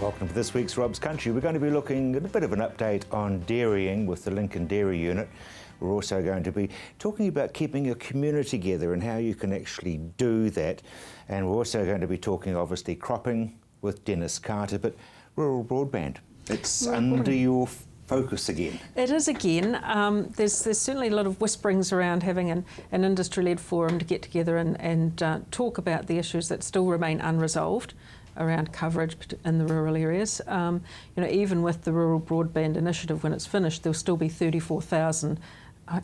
Welcome to this week's Rob's Country. We're going to be looking at a bit of an update on dairying with the Lincoln Dairy Unit. We're also going to be talking about keeping your community together and how you can actually do that. And we're also going to be talking, obviously, cropping with Dennis Carter, but rural broadband. It's under your focus again. It is again. There's certainly a lot of whisperings around having an industry-led forum to get together and talk about the issues that still remain unresolved around coverage in the rural areas. Even with the Rural Broadband Initiative, when it's finished, there'll still be 34,000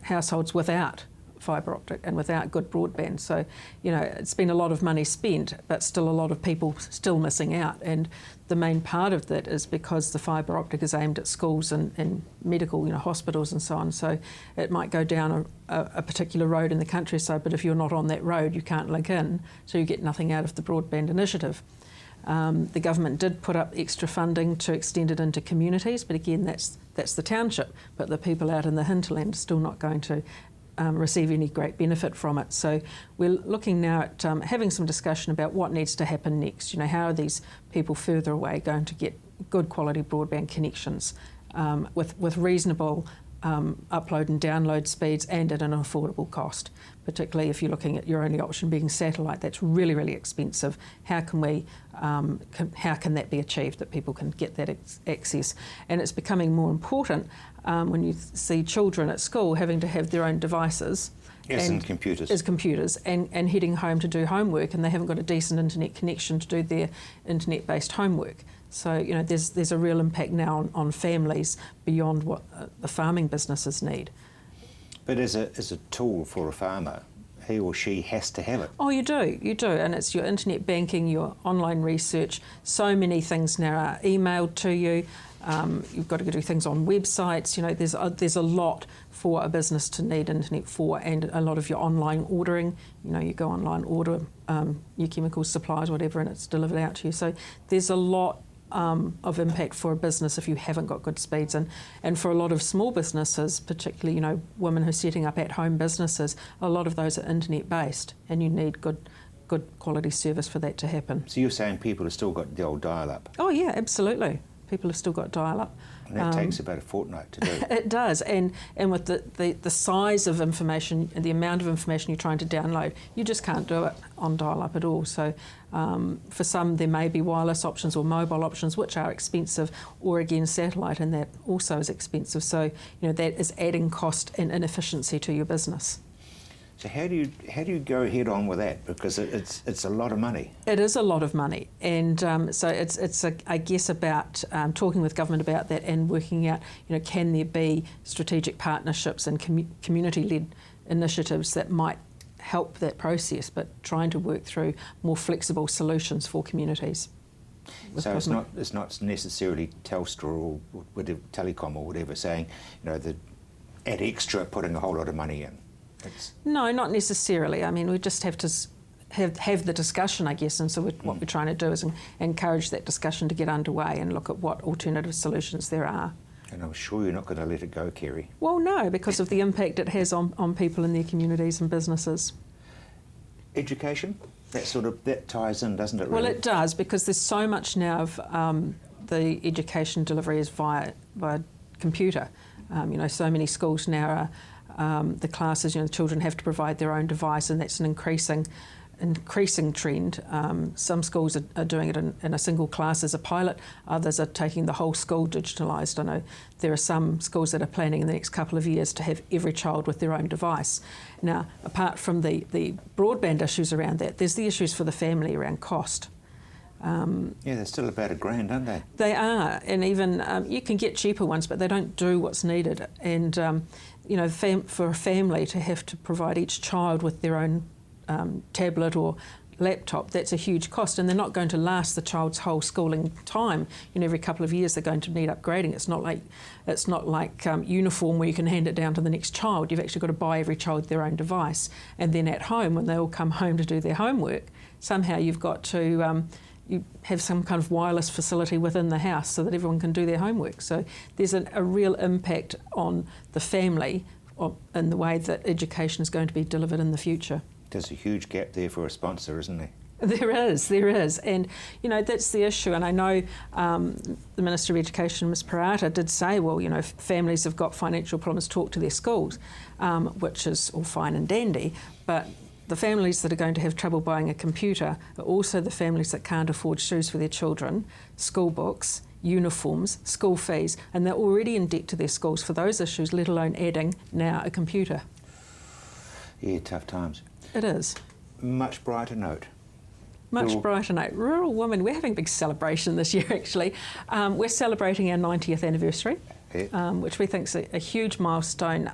households without fibre optic and without good broadband. So, it's been a lot of money spent, but still a lot of people still missing out. And the main part of that is because the fibre optic is aimed at schools and medical, hospitals and so on. So it might go down a particular road in the countryside, but if you're not on that road, you can't link in, so you get nothing out of the broadband initiative. The government did put up extra funding to extend it into communities, but again, that's the township. But the people out in the hinterland are still not going to receive any great benefit from it. So we're looking now at having some discussion about what needs to happen next. How are these people further away going to get good quality broadband connections with reasonable upload and download speeds and at an affordable cost, particularly if you're looking at your only option being satellite. That's really, really expensive. How can that be achieved, that people can get that access? And it's becoming more important when you see children at school having to have their own devices. And computers. And heading home to do homework, and they haven't got a decent internet connection to do their internet-based homework. So, there's a real impact now on families beyond what the farming businesses need. But as a tool for a farmer, he or she has to have it. Oh, you do, and it's your internet banking, your online research. So many things now are emailed to you. You've got to do things on websites. There's a lot for a business to need internet for, and a lot of your online ordering. You go online, order your chemical supplies, whatever, and it's delivered out to you. So there's a lot of impact for a business if you haven't got good speeds, and for a lot of small businesses, particularly women who are setting up at-home businesses, a lot of those are internet based, and you need good quality service for that to happen. So you're saying people have still got the old dial-up? Oh yeah, absolutely. People have still got dial-up. And that takes about a fortnight to do. It does, and with the size of information and the amount of information you're trying to download, you just can't do it on dial-up at all. So for some, there may be wireless options or mobile options, which are expensive, or again satellite, and that also is expensive. So that is adding cost and inefficiency to your business. So how do you go head on with that? Because it's a lot of money. It is a lot of money, and so it's I guess about talking with government about that and working out, can there be strategic partnerships and community-led initiatives that might help that process, but trying to work through more flexible solutions for communities. So it's not necessarily Telstra or whatever, Telecom or whatever saying, the add extra, putting a whole lot of money in. No, not necessarily. I mean, we just have to have the discussion, I guess, and so what we're trying to do is encourage that discussion to get underway and look at what alternative solutions there are. And I'm sure you're not going to let it go, Kerry. Well, no, because of the impact it has on people in their communities and businesses. Education? That ties in, doesn't it, really? Well, it does, because there's so much now of the education delivery is via computer. So many schools now are the classes, the children have to provide their own device, and that's an increasing trend. Some schools are doing it in a single class as a pilot. Others are taking the whole school digitalised. I know there are some schools that are planning in the next couple of years to have every child with their own device. Now, apart from the broadband issues around that, there's the issues for the family around cost. They're still about $1,000, aren't they? They are, and even you can get cheaper ones, but they don't do what's needed. And for a family to have to provide each child with their own tablet or laptop, that's a huge cost, and they're not going to last the child's whole schooling time. Every couple of years they're going to need upgrading. It's not like uniform where you can hand it down to the next child. You've actually got to buy every child their own device, and then at home, when they all come home to do their homework, somehow you've got to you have some kind of wireless facility within the house so that everyone can do their homework. So there's a real impact on the family in the way that education is going to be delivered in the future. There's a huge gap there for a sponsor, isn't there? There is. And, you know, that's the issue. And I know the Minister of Education, Ms Parata, did say, well, you know, if families have got financial problems, talk to their schools, which is all fine and dandy. But the families that are going to have trouble buying a computer are also the families that can't afford shoes for their children, school books, uniforms, school fees, and they're already in debt to their schools for those issues, let alone adding now a computer. Yeah, tough times. It is. Much brighter note. Much brighter note. Rural Women, we're having a big celebration this year actually. We're celebrating our 90th anniversary, which we think is a huge milestone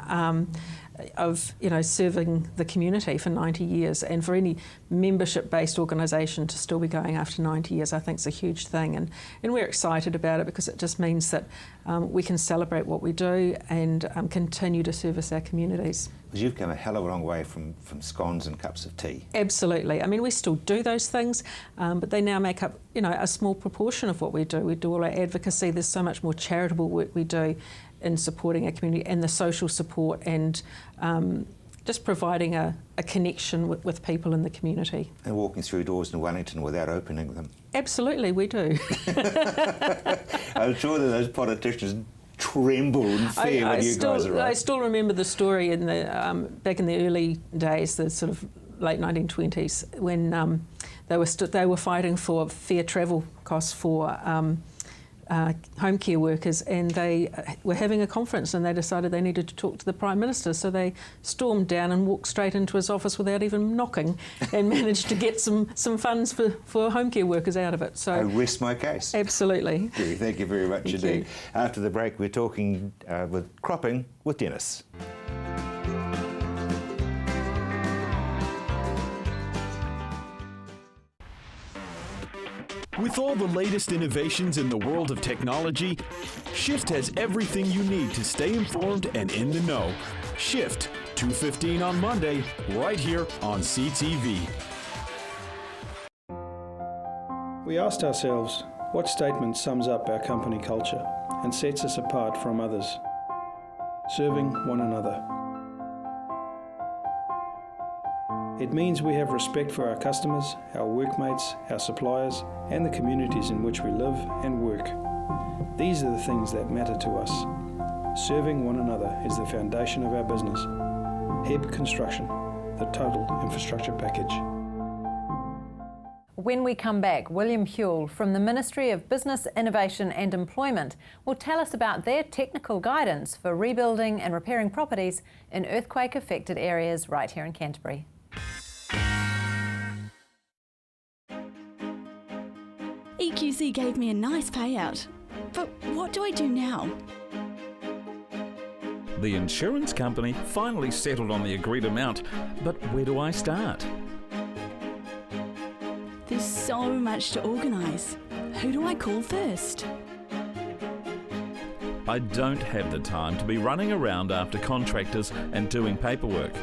of, you know, serving the community for 90 years, and for any membership-based organisation to still be going after 90 years, I think is a huge thing, and we're excited about it because it just means that we can celebrate what we do and continue to service our communities. Because you've come a hell of a long way from scones and cups of tea. Absolutely. I mean, we still do those things, but they now make up, you know, a small proportion of what we do. We do all our advocacy. There's so much more charitable work we do in supporting our community and the social support and just providing a connection with people in the community. And walking through doors in Wellington without opening them. Absolutely, we do. I'm sure that those politicians tremble and fear when you guys arrive. I still remember the story in the back in the early days, the sort of late 1920s, when they were fighting for fair travel costs for home care workers, and they were having a conference and they decided they needed to talk to the Prime Minister, so they stormed down and walked straight into his office without even knocking and managed to get some funds for home care workers out of it. So I rest my case. Absolutely. Thank you very much indeed. After the break, we're talking with cropping with Dennis. With all the latest innovations in the world of technology, Shift has everything you need to stay informed and in the know. Shift, 2:15 on Monday, right here on CTV. We asked ourselves, what statement sums up our company culture and sets us apart from others? Serving one another. It means we have respect for our customers, our workmates, our suppliers, and the communities in which we live and work. These are the things that matter to us. Serving one another is the foundation of our business. HEB Construction, the total infrastructure package. When we come back, William Huell from the Ministry of Business, Innovation and Employment will tell us about their technical guidance for rebuilding and repairing properties in earthquake-affected areas right here in Canterbury. EQC gave me a nice payout, but what do I do now? The insurance company finally settled on the agreed amount, but where do I start? There's so much to organise. Who do I call first? I don't have the time to be running around after contractors and doing paperwork.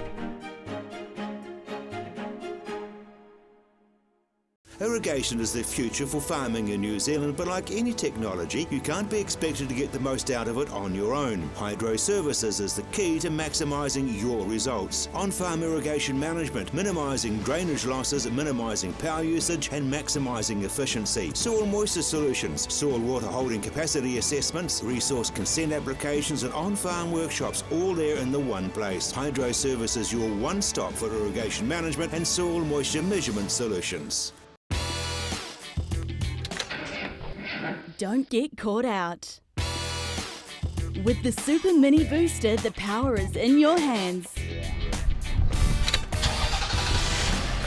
Irrigation is the future for farming in New Zealand, but like any technology, you can't be expected to get the most out of it on your own. Hydro Services is the key to maximising your results. On-farm irrigation management, minimising drainage losses, minimising power usage and maximising efficiency. Soil moisture solutions, soil water holding capacity assessments, resource consent applications and on-farm workshops, all there in the one place. Hydro Services, your one-stop for irrigation management and soil moisture measurement solutions. Don't get caught out. With the Super Mini Booster, the power is in your hands.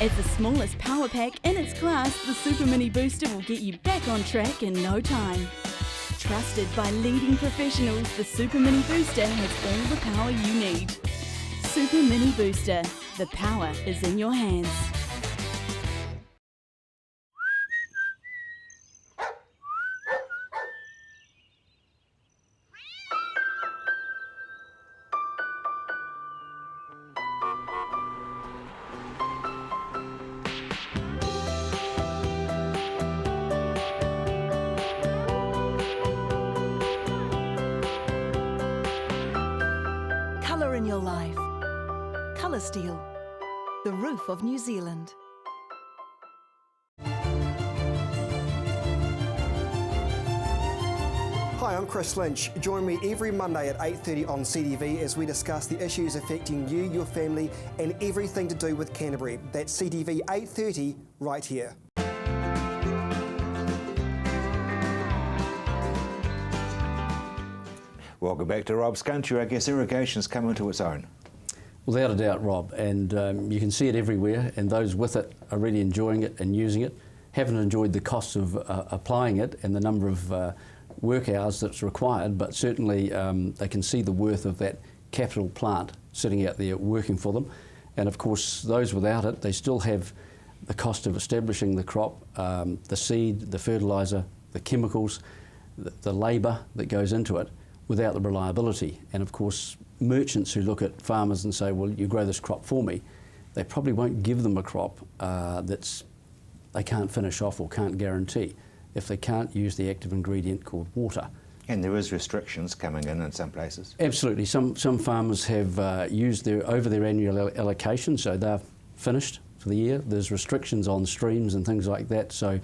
As the smallest power pack in its class, the Super Mini Booster will get you back on track in no time. Trusted by leading professionals, the Super Mini Booster has all the power you need. Super Mini Booster, the power is in your hands. Colour in your life. Colour Steel, the roof of New Zealand. Hi, I'm Chris Lynch. Join me every Monday at 8:30 on CTV as we discuss the issues affecting you, your family and everything to do with Canterbury. That's CTV 8:30 right here. Welcome back to Rob's Country. I guess irrigation's come into its own. Without a doubt, Rob, and you can see it everywhere, and those with it are really enjoying it and using it. Haven't enjoyed the costs of applying it and the number of work hours that's required, but certainly they can see the worth of that capital plant sitting out there working for them. And of course, those without it, they still have the cost of establishing the crop, the seed, the fertiliser, the chemicals, the labour that goes into it, without the reliability. And of course, merchants who look at farmers and say, well, you grow this crop for me, they probably won't give them a crop that's they can't finish off or can't guarantee if they can't use the active ingredient called water. And there is restrictions coming in some places. Absolutely. Some farmers have used over their annual allocation, so they're finished for the year. There's restrictions on streams and things like that, so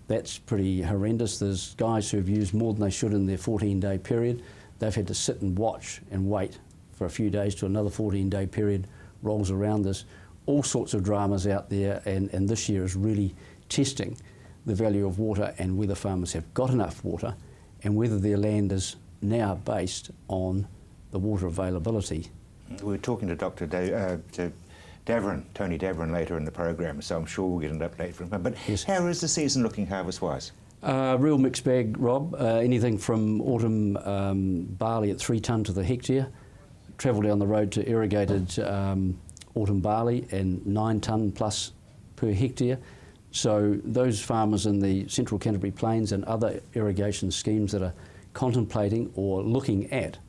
that's pretty horrendous. There's guys who have used more than they should in their 14-day period. They've had to sit and watch and wait for a few days till another 14-day period rolls around. There's all sorts of dramas out there, and this year is really testing the value of water and whether farmers have got enough water and whether their land is now based on the water availability. We're talking to Dr. Tony Davern later in the program, so I'm sure we'll get an update from him. But yes. How is the season looking harvest-wise? Real mixed bag, Rob. Anything from autumn barley at 3 tonne to the hectare, travel down the road to irrigated autumn barley and 9 tonne plus per hectare. So those farmers in the Central Canterbury Plains and other irrigation schemes that are contemplating or looking at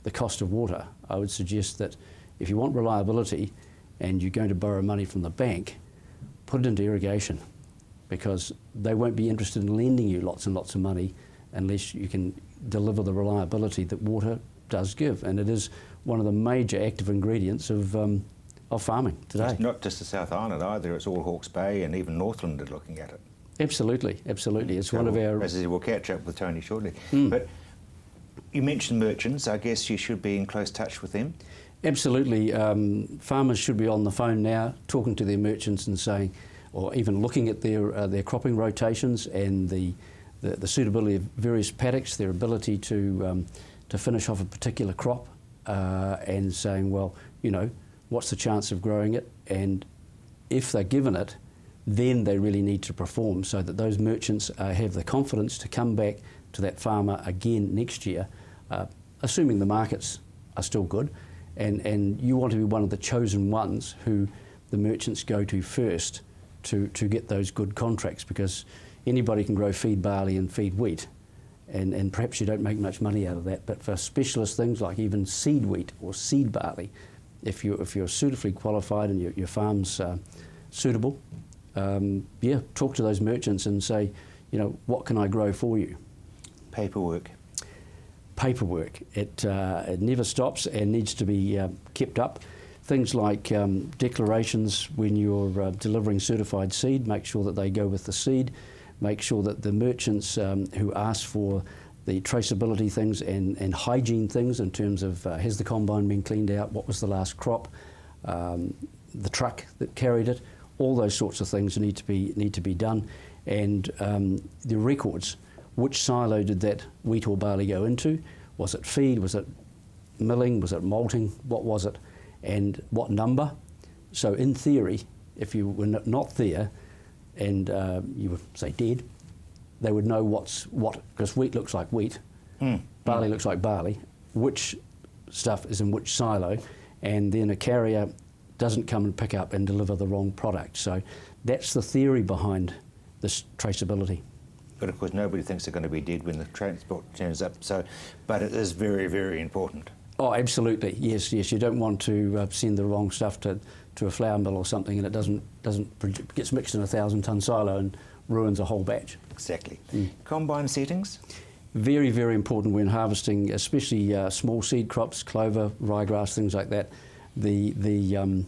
the cost of water, I would suggest that if you want reliability and you're going to borrow money from the bank, put it into irrigation, because they won't be interested in lending you lots and lots of money unless you can deliver the reliability that water does give. And it is one of the major active ingredients of farming today. It's not just the South Island either, it's all Hawke's Bay and even Northland are looking at it. Absolutely, absolutely. It's so one of our... As I said, we'll catch up with Tony shortly. But you mentioned merchants, I guess you should be in close touch with them? Absolutely. Farmers should be on the phone now talking to their merchants and saying, or even looking at their cropping rotations and the suitability of various paddocks, their ability to finish off a particular crop, and saying, well, you know, what's the chance of growing it? And if they're given it, then they really need to perform so that those merchants have the confidence to come back to that farmer again next year, assuming the markets are still good. And you want to be one of the chosen ones who the merchants go to first to get those good contracts, because anybody can grow feed barley and feed wheat, and perhaps you don't make much money out of that. But for specialist things like even seed wheat or seed barley, if you're suitably qualified and your farm's suitable, talk to those merchants and say, you know, what can I grow for you? Paperwork. It never stops and needs to be kept up. Things like declarations when you're delivering certified seed, make sure that they go with the seed. Make sure that the merchants who ask for the traceability things and hygiene things in terms of has the combine been cleaned out, what was the last crop, the truck that carried it, all those sorts of things need to be done. And the records, which silo did that wheat or barley go into? Was it feed? Was it milling? Was it malting? What was it? And what number? So in theory, if you were not there and you were, say, dead, they would know what's what, because wheat looks like wheat, barley looks like barley, which stuff is in which silo, and then a carrier doesn't come and pick up and deliver the wrong product. So that's the theory behind this traceability. But of course nobody thinks they're going to be dead when the transport turns up, so, but it is very, very important. Oh, absolutely, yes. You don't want to send the wrong stuff to a flour mill or something and it gets mixed in a 1,000-tonne silo and ruins a whole batch. Exactly. Combine settings? Very, very important when harvesting, especially small seed crops, clover, ryegrass, things like that. The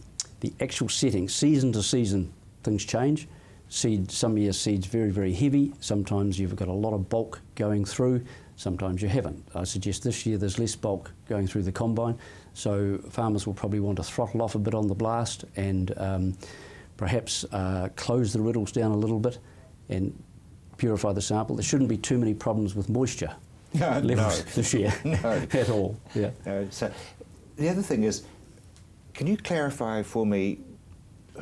actual setting, season to season, things change. Seed, some years seed's very, very heavy. Sometimes you've got a lot of bulk going through. Sometimes you haven't. I suggest this year there's less bulk going through the combine, so farmers will probably want to throttle off a bit on the blast and perhaps close the riddles down a little bit and purify the sample. There shouldn't be too many problems with moisture levels this year at all. Yeah. So the other thing is, can you clarify for me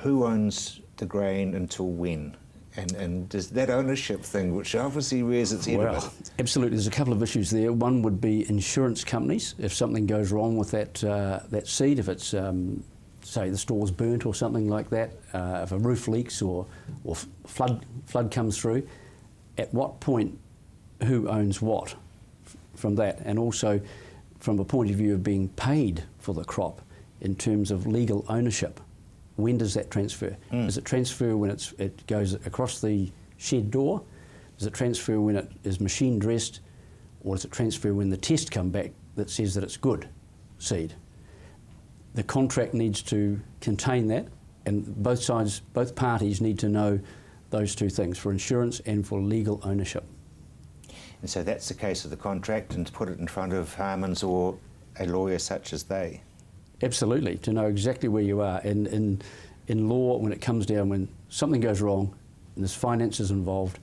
who owns the grain until when? And does that ownership thing, which obviously rears its head a bit? Absolutely. There's a couple of issues there. One would be insurance companies. If something goes wrong with that that seed, if it's say the store's burnt or something like that, if a roof leaks or flood comes through, at what point who owns what from that? And also from a point of view of being paid for the crop in terms of legal ownership. When does that transfer? Does it transfer when it goes across the shed door? Does it transfer when it is machine dressed? Or does it transfer when the test come back that says that it's good seed? The contract needs to contain that, and both sides, both parties need to know those two things for insurance and for legal ownership. And so that's the case of the contract, and to put it in front of Harmons or a lawyer such as they. Absolutely, to know exactly where you are. And in law, when it comes down, when something goes wrong and there's finances involved,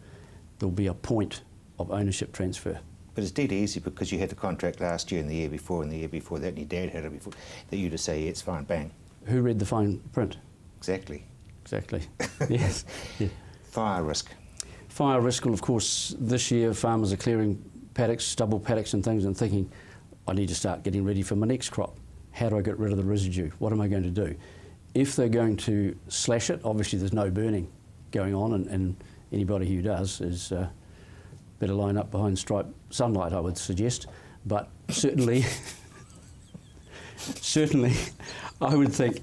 there'll be a point of ownership transfer. But it's dead easy because you had the contract last year and the year before and the year before that, and your dad had it before, that you just say, yeah, it's fine, bang. Who read the fine print? Exactly. Exactly, yes. Yeah. Fire risk. Fire risk, well, of course, this year farmers are clearing paddocks, stubble paddocks and things, and thinking, I need to start getting ready for my next crop. How do I get rid of the residue? What am I going to do? If they're going to slash it, obviously there's no burning going on, and anybody who does is better line up behind striped sunlight, I would suggest. But certainly, certainly, I would think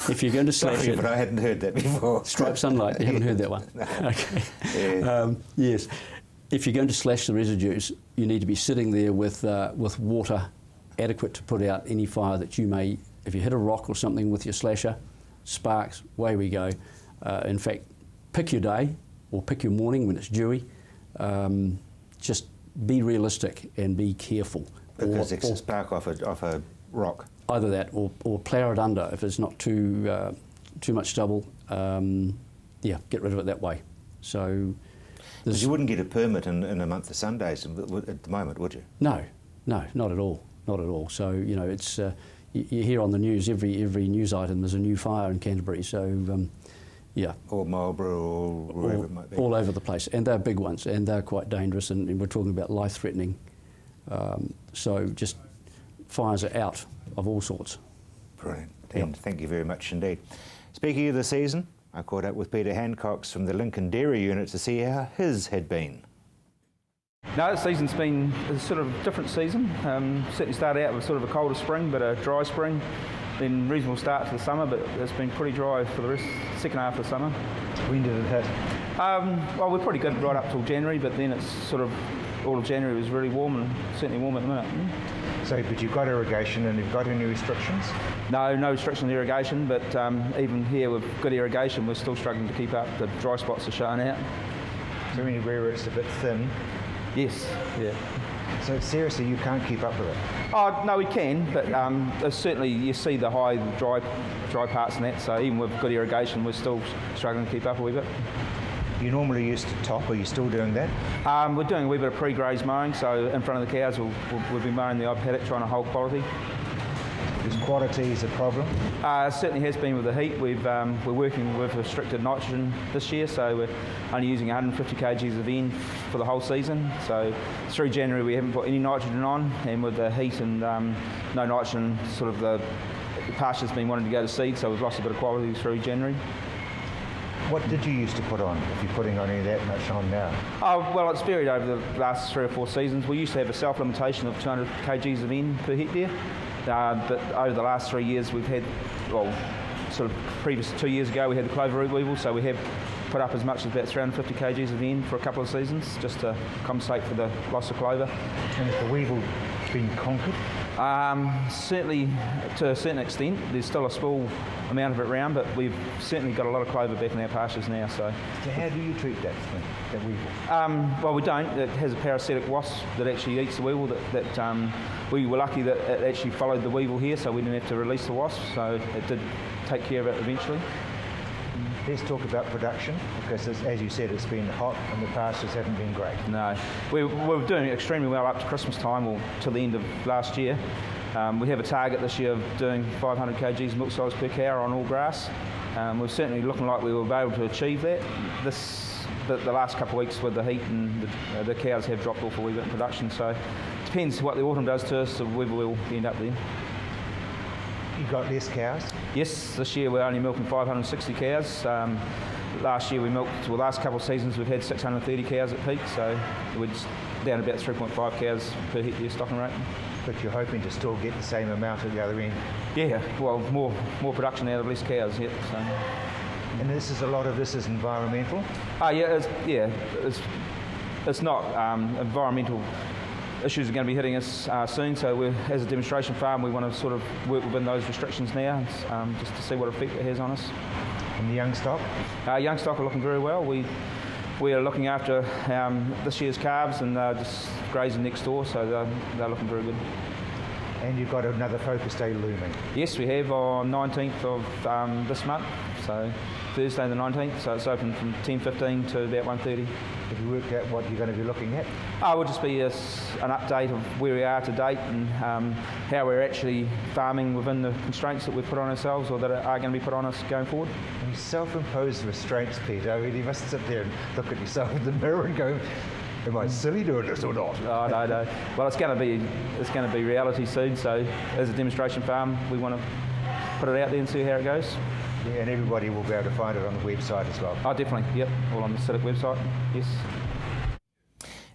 if you're going to slash it... But I hadn't heard that before. Striped sunlight, you haven't heard that one? No. Okay. Yeah. Yes. If you're going to slash the residues, you need to be sitting there with water adequate to put out any fire that you may, if you hit a rock or something with your slasher, sparks, away we go. In fact, pick your day or pick your morning when it's dewy. Just be realistic and be careful. Because it's a spark off a rock. Either that or plough it under if it's not too much stubble. Yeah, get rid of it that way. So, because you wouldn't get a permit in a month of Sundays at the moment, would you? No, not at all. Not at all. So, you know, it's you hear on the news, every news item there's a new fire in Canterbury. So, yeah. Or Marlborough or wherever it might be. All over the place. And they're big ones, and they're quite dangerous, and we're talking about life-threatening. So just fires are out of all sorts. Brilliant. And thank you very much indeed. Speaking of the season, I caught up with Peter Hancox from the Lincoln Dairy Unit to see how his had been. No, the season's been a sort of different season. Certainly started out with sort of a colder spring, but a dry spring. Then reasonable start to the summer, but it's been pretty dry for the second half of the summer. When did it hit? Well, we're pretty good right up till January, but then it's sort of all of January was really warm, and certainly warm at the minute. So, but you've got irrigation, and you've got any restrictions? No restrictions on irrigation, but even here with good irrigation, we're still struggling to keep up. The dry spots are showing out. So anywhere it's a bit thin? Yes, yeah. So seriously, you can't keep up with it? Oh, no, we can, but certainly you see the high dry parts and that, so even with good irrigation, we're still struggling to keep up a wee bit. You normally used to top, are you still doing that? We're doing a wee bit of pre-graze mowing, so in front of the cows we'll be mowing the odd paddock, trying to hold quality. Is quality a problem? It certainly has been with the heat. We're working with restricted nitrogen this year, so we're only using 150 kgs of N for the whole season. So through January we haven't put any nitrogen on, and with the heat and no nitrogen, sort of the pasture's been wanting to go to seed, so we've lost a bit of quality through January. What did you used to put on, if you're putting on any of that much on now? Oh, well, it's varied over the last 3 or 4 seasons. We used to have a self-limitation of 200 kgs of N per hectare. But over the last 3 years we've had, well, sort of previous 2 years ago we had the clover root weevil, so we have put up as much as about 350 kgs of N for a couple of seasons, just to compensate for the loss of clover. And has the weevil been conquered? Certainly, to a certain extent, there's still a small amount of it around, but we've certainly got a lot of clover back in our pastures now. So how do you treat that weevil? Well, we don't. It has a parasitic wasp that actually eats the weevil. We were lucky that it actually followed the weevil here, so we didn't have to release the wasp. So it did take care of it eventually. Let's talk about production, because as you said, it's been hot and the pastures haven't been great. No, we were doing extremely well up to Christmas time or to the end of last year. We have a target this year of doing 500 kgs milk solids per cow on all grass. We're certainly looking like we will be able to achieve that. The last couple of weeks with the heat and the cows have dropped off a wee bit in production, so it depends what the autumn does to us, whether we'll end up there. You got less cows? Yes, this year we're only milking 560 cows. Last year the last couple of seasons we've had 630 cows at peak, so we're just down about 3.5 cows per hectare stocking rate. But you're hoping to still get the same amount at the other end? Yeah, well, more production out of less cows, yeah. So. And a lot of this is environmental? It's not. Environmental issues are going to be hitting us soon, so as a demonstration farm we want to sort of work within those restrictions now, just to see what effect it has on us. And the young stock? Young stock are looking very well. We are looking after this year's calves and just grazing next door, so they're looking very good. And you've got another focus day looming? Yes, we have on 19th of this month, so Thursday the 19th, so it's open from 10:15 to about 1:30. Have you worked out what you're going to be looking at? It will just be an update of where we are to date and how we're actually farming within the constraints that we've put on ourselves or that are going to be put on us going forward. And self-imposed restraints, Peter. I mean, you must sit there and look at yourself in the mirror and go, am I silly doing this or not? Oh, no. Well, it's going to be reality soon, so as a demonstration farm we want to put it out there and see how it goes. Yeah, and everybody will be able to find it on the website as well. Oh, definitely, yep, all on the CITIC website, yes.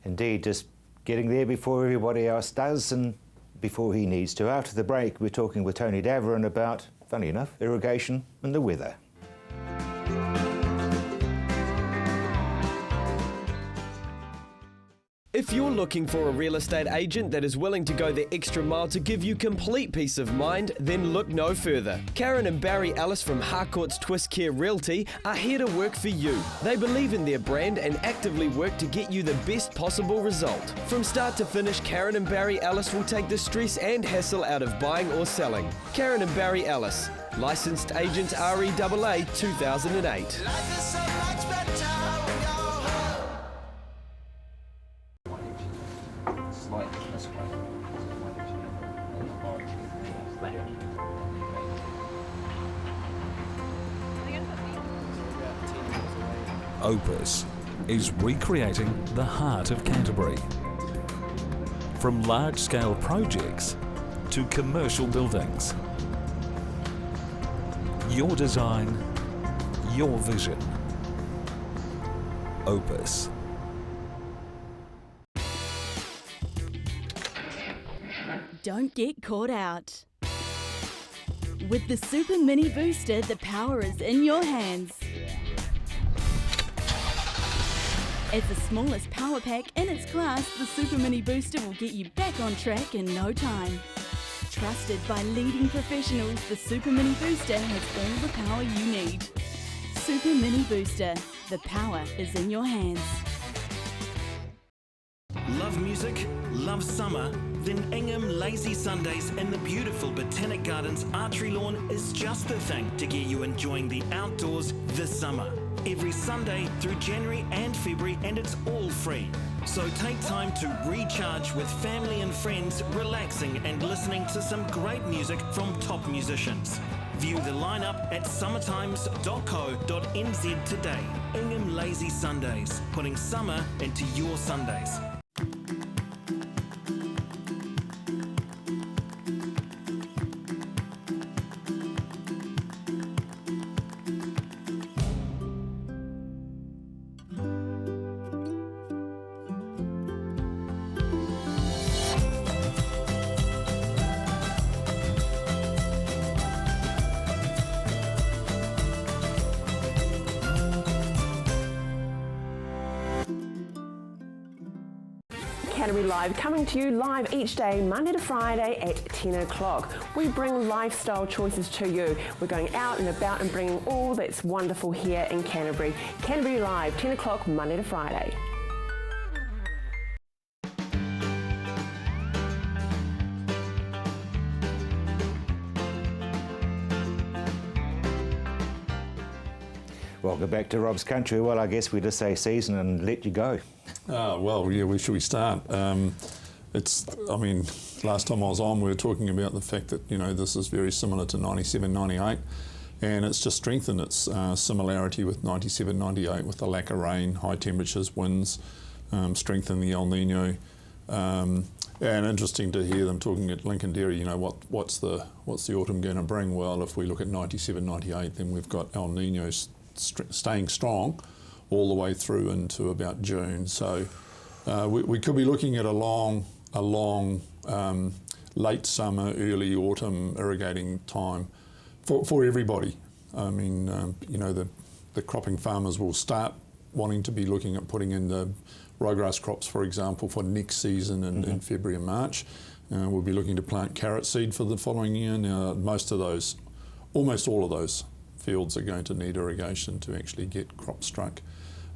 Indeed, just getting there before everybody else does and before he needs to. After the break, we're talking with Tony Daveron about, funny enough, irrigation and the weather. If you're looking for a real estate agent that is willing to go the extra mile to give you complete peace of mind, then look no further. Karen and Barry Ellis from Harcourt's Twist Care Realty are here to work for you. They believe in their brand and actively work to get you the best possible result. From start to finish, Karen and Barry Ellis will take the stress and hassle out of buying or selling. Karen and Barry Ellis, licensed agent REAA 2008. Opus is recreating the heart of Canterbury. From large-scale projects to commercial buildings. Your design, your vision. Opus. Don't get caught out. With the Super Mini Booster, the power is in your hands. As the smallest power pack in its class, the Super Mini Booster will get you back on track in no time. Trusted by leading professionals, the Super Mini Booster has all the power you need. Super Mini Booster, the power is in your hands. Love music? Love summer? Then Ingham Lazy Sundays in the beautiful Botanic Gardens archery lawn is just the thing to get you enjoying the outdoors this summer. Every Sunday through January and February, and it's all free. So take time to recharge with family and friends, relaxing and listening to some great music from top musicians. View the lineup at summertimes.co.nz today. Ingham Lazy Sundays, putting summer into your Sundays. Canterbury Live, coming to you live each day, Monday to Friday at 10 o'clock. We bring lifestyle choices to you. We're going out and about and bringing all that's wonderful here in Canterbury. Canterbury Live, 10 o'clock, Monday to Friday. Welcome back to Rob's Country. Well, I guess we just say season and let you go. Well, yeah, where should we start? I mean, last time I was on, we were talking about the fact that, this is very similar to 97, 98, and it's just strengthened its similarity with 97, 98 with the lack of rain, high temperatures, winds, strengthen the El Nino. And interesting to hear them talking at Lincoln Dairy, what's the autumn going to bring? Well, if we look at 97, 98, then we've got El Nino staying strong all the way through into about June. So we could be looking at a long late summer, early autumn irrigating time for everybody. I mean, the cropping farmers will start wanting to be looking at putting in the ryegrass crops, for example, for next season in February and March. We'll be looking to plant carrot seed for the following year. Now, almost all of those fields are going to need irrigation to actually get crops struck.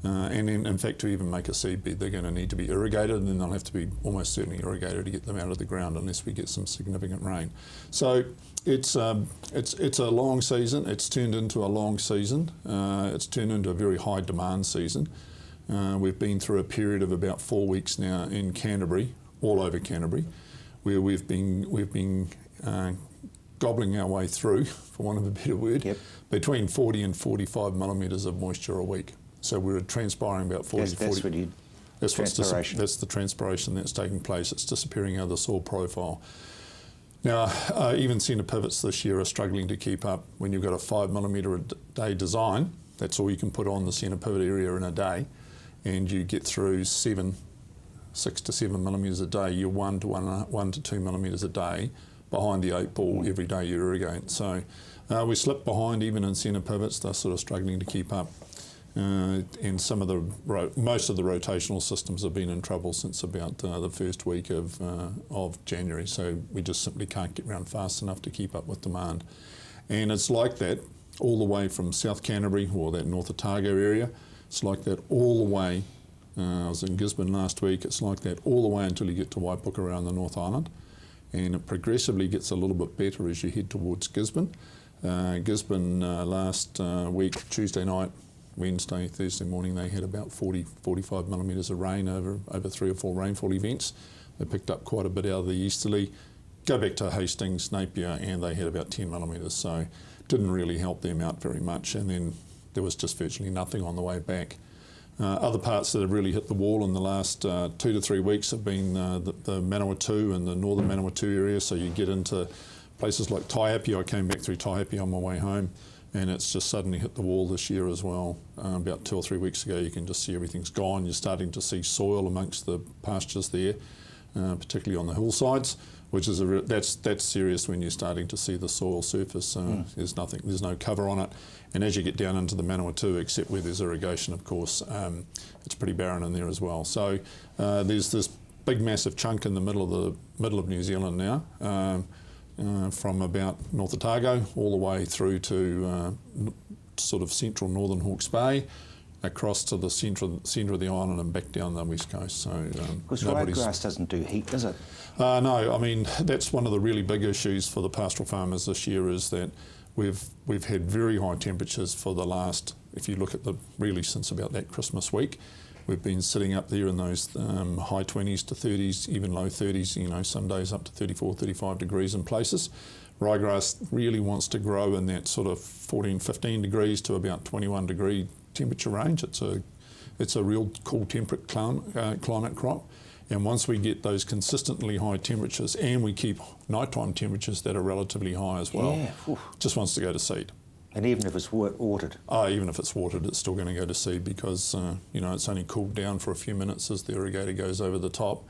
And in fact, to even make a seed bed, they're going to need to be irrigated, and then they'll have to be almost certainly irrigated to get them out of the ground unless we get some significant rain. So it's a long season. It's turned into a long season. It's turned into a very high demand season. We've been through a period of about 4 weeks now in Canterbury, all over Canterbury, where we've been gobbling our way through, for want of a better word, between 40 and 45 millimetres of moisture a week. So we're transpiring about 40 to 40. That's the transpiration that's taking place. It's disappearing out of the soil profile. Now, even centre pivots this year are struggling to keep up. When you've got a 5 millimetre a day design, that's all you can put on the centre pivot area in a day, and you get through 6 to 7 millimetres a day, you're 1 to 2 millimetres a day behind the 8 ball every day you irrigate. So we slip behind even in centre pivots. They're sort of struggling to keep up. And most of the rotational systems have been in trouble since about the first week of January. So we just simply can't get around fast enough to keep up with demand. And it's like that all the way from South Canterbury or that North Otago area. It's like that all the way. I was in Gisborne last week. It's like that all the way until you get to Waipuka around the North Island. And it progressively gets a little bit better as you head towards Gisborne. Gisborne last week, Tuesday night, Wednesday, Thursday morning, they had about 40, 45 millimetres of rain over 3 or 4 rainfall events. They picked up quite a bit out of the easterly. Go back to Hastings, Napier, and they had about 10 millimetres, so it didn't really help them out very much. And then there was just virtually nothing on the way back. Other parts that have really hit the wall in the last 2 to 3 weeks have been the Manawatu and the northern Manawatu area. So you get into places like Taihape. I came back through Taihape on my way home, and it's just suddenly hit the wall this year as well. About 2 or 3 weeks ago, you can just see everything's gone. You're starting to see soil amongst the pastures there, particularly on the hillsides, which is that's serious when you're starting to see the soil surface. There's no cover on it. And as you get down into the Manawatu, except where there's irrigation, of course, it's pretty barren in there as well. So there's this big, massive chunk in the middle of New Zealand now, from about North Otago all the way through to sort of central northern Hawke's Bay, across to the centre of the island and back down the west coast. So because ryegrass doesn't do heat, does it? No, I mean that's one of the really big issues for the pastoral farmers this year is that we've had very high temperatures for the last, if you look at since about that Christmas week. We've been sitting up there in those high 20s to 30s, even low 30s, some days up to 34, 35 degrees in places. Ryegrass really wants to grow in that sort of 14, 15 degrees to about 21 degree temperature range. It's a real cool temperate climate crop. And once we get those consistently high temperatures and we keep nighttime temperatures that are relatively high as well, just wants to go to seed. And even if it's watered? Even if it's watered, it's still going to go to seed because, it's only cooled down for a few minutes as the irrigator goes over the top.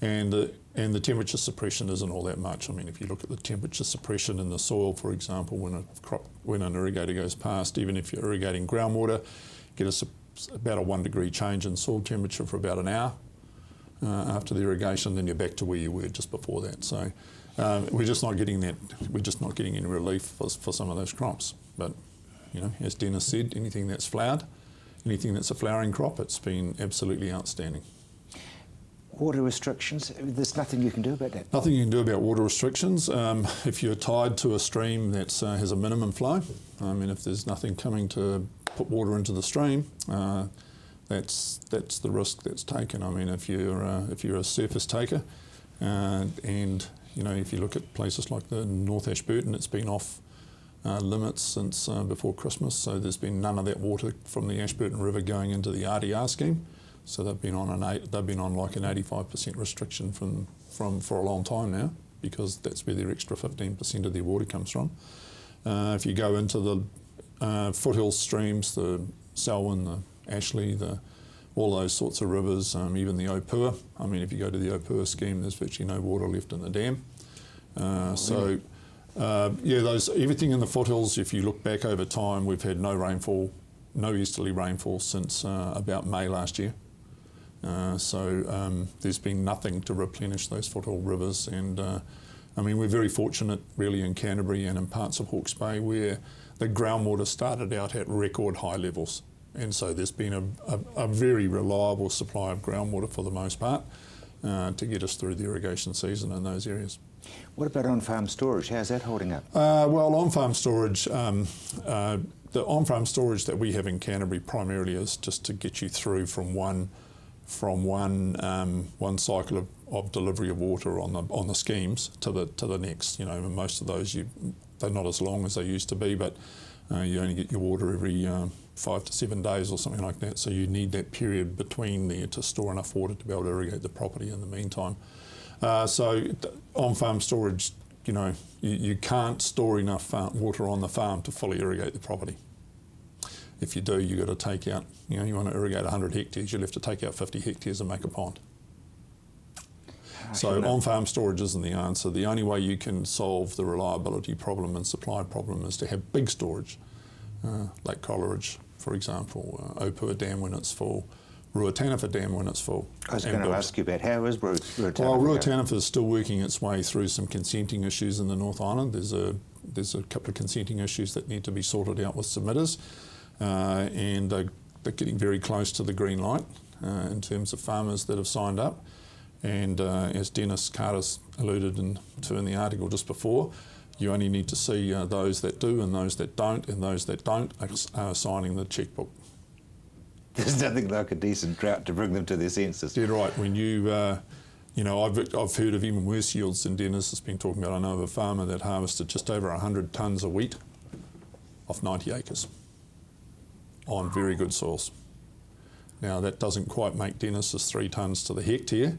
And the temperature suppression isn't all that much. I mean, if you look at the temperature suppression in the soil, for example, when an irrigator goes past, even if you're irrigating groundwater, get about a 1 degree change in soil temperature for about an hour. after the irrigation, then you're back to where you were just before that. So we're just not getting that. We're just not getting any relief for some of those crops. But you know, as Dennis said, anything that's flowered, anything that's a flowering crop, it's been absolutely outstanding. Water restrictions, there's nothing you can do about that? Nothing you can do about water restrictions. If you're tied to a stream that has a minimum flow, I mean, if there's nothing coming to put water into the stream, that's the risk that's taken. I mean, if you're a surface taker, and you know, if you look at places like the North Ashburton, it's been off limits since before Christmas, so there's been none of that water from the Ashburton River going into the RDR scheme. So they've been on like an 85% restriction for a long time now, because that's where their extra 15% of their water comes from. If you go into the foothill streams, the Selwyn, the Ashley, all those sorts of rivers, even the Opua. I mean, if you go to the Opua scheme, there's virtually no water left in the dam. Everything in the foothills, if you look back over time, we've had no rainfall, no easterly rainfall since about May last year. There's been nothing to replenish those foothill rivers, and I mean, we're very fortunate really in Canterbury and in parts of Hawke's Bay where the groundwater started out at record high levels, and so there's been a very reliable supply of groundwater for the most part to get us through the irrigation season in those areas. What about on-farm storage? How's that holding up? Well, on-farm storage, the on-farm storage that we have in Canterbury primarily is just to get you through from one cycle of delivery of water on the schemes to the next. You know, most of those they're not as long as they used to be, but you only get your water every 5 to 7 days or something like that. So you need that period between there to store enough water to be able to irrigate the property in the meantime. So on-farm storage, you know, you can't store enough water on the farm to fully irrigate the property. If you do, you've got to take out, you know, you want to irrigate 100 hectares, you'll have to take out 50 hectares and make a pond. So on-farm storage isn't the answer. The only way you can solve the reliability problem and supply problem is to have big storage. Lake Coleridge, for example, Opua Dam when it's full, Ruataniwha Dam when it's full. I was going to ask you about how is Ruataniwha? Well, Ruataniwha is still working its way through some consenting issues in the North Island. There's a couple of consenting issues that need to be sorted out with submitters. And they're getting very close to the green light in terms of farmers that have signed up. And as Dennis Carter's alluded to in the article just before, you only need to see those that do and those that don't, and those that don't are signing the chequebook. There's nothing like a decent drought to bring them to their senses. You're right. When you know, I've heard of even worse yields than Dennis has been talking about. I know of a farmer that harvested just over 100 tonnes of wheat off 90 acres. On very good soils. Now that doesn't quite make Dennis's 3 tonnes to the hectare,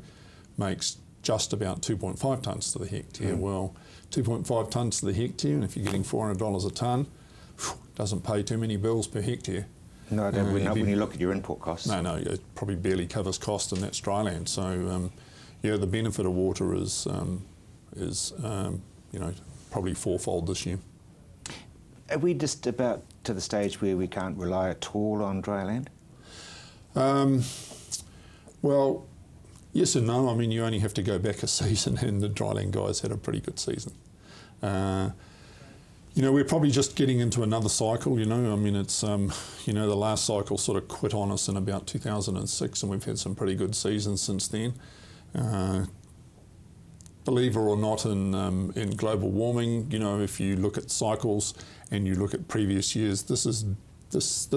makes just about 2.5 tonnes to the hectare. Well, 2.5 tonnes to the hectare, and if you're getting $400 a tonne, doesn't pay too many bills per hectare. No, not when you look at your input costs. No, it probably barely covers cost in that dryland. So, yeah, the benefit of water is you know, probably fourfold this year. Are we just about to the stage where we can't rely at all on dry land? Well, yes and no. I mean, you only have to go back a season, and the dryland guys had a pretty good season. You know, we're probably just getting into another cycle, you know. I mean, it's, you know, the last cycle sort of quit on us in about 2006, and we've had some pretty good seasons since then. Believe it or not, in global warming, you know, if you look at cycles and you look at previous years, this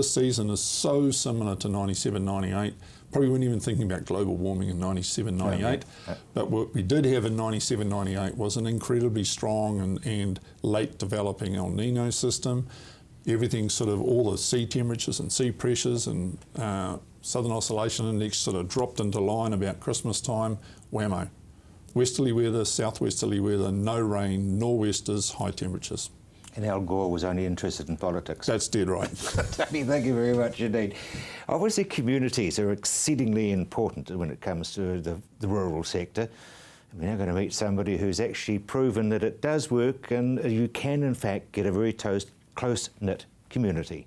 season is so similar to 97, 98. Probably weren't even thinking about global warming in 97, 98. But what we did have in 97, 98 was an incredibly strong and late developing El Nino system. Everything sort of, all the sea temperatures and sea pressures and Southern Oscillation Index sort of dropped into line about Christmas time, whammo. Westerly weather, southwesterly weather, no rain, nor'westers, high temperatures. And Al Gore was only interested in politics. That's dead right. Tony, thank you very much indeed. Obviously, communities are exceedingly important when it comes to the rural sector. We're now going to meet somebody who's actually proven that it does work and you can, in fact, get a very close-knit community.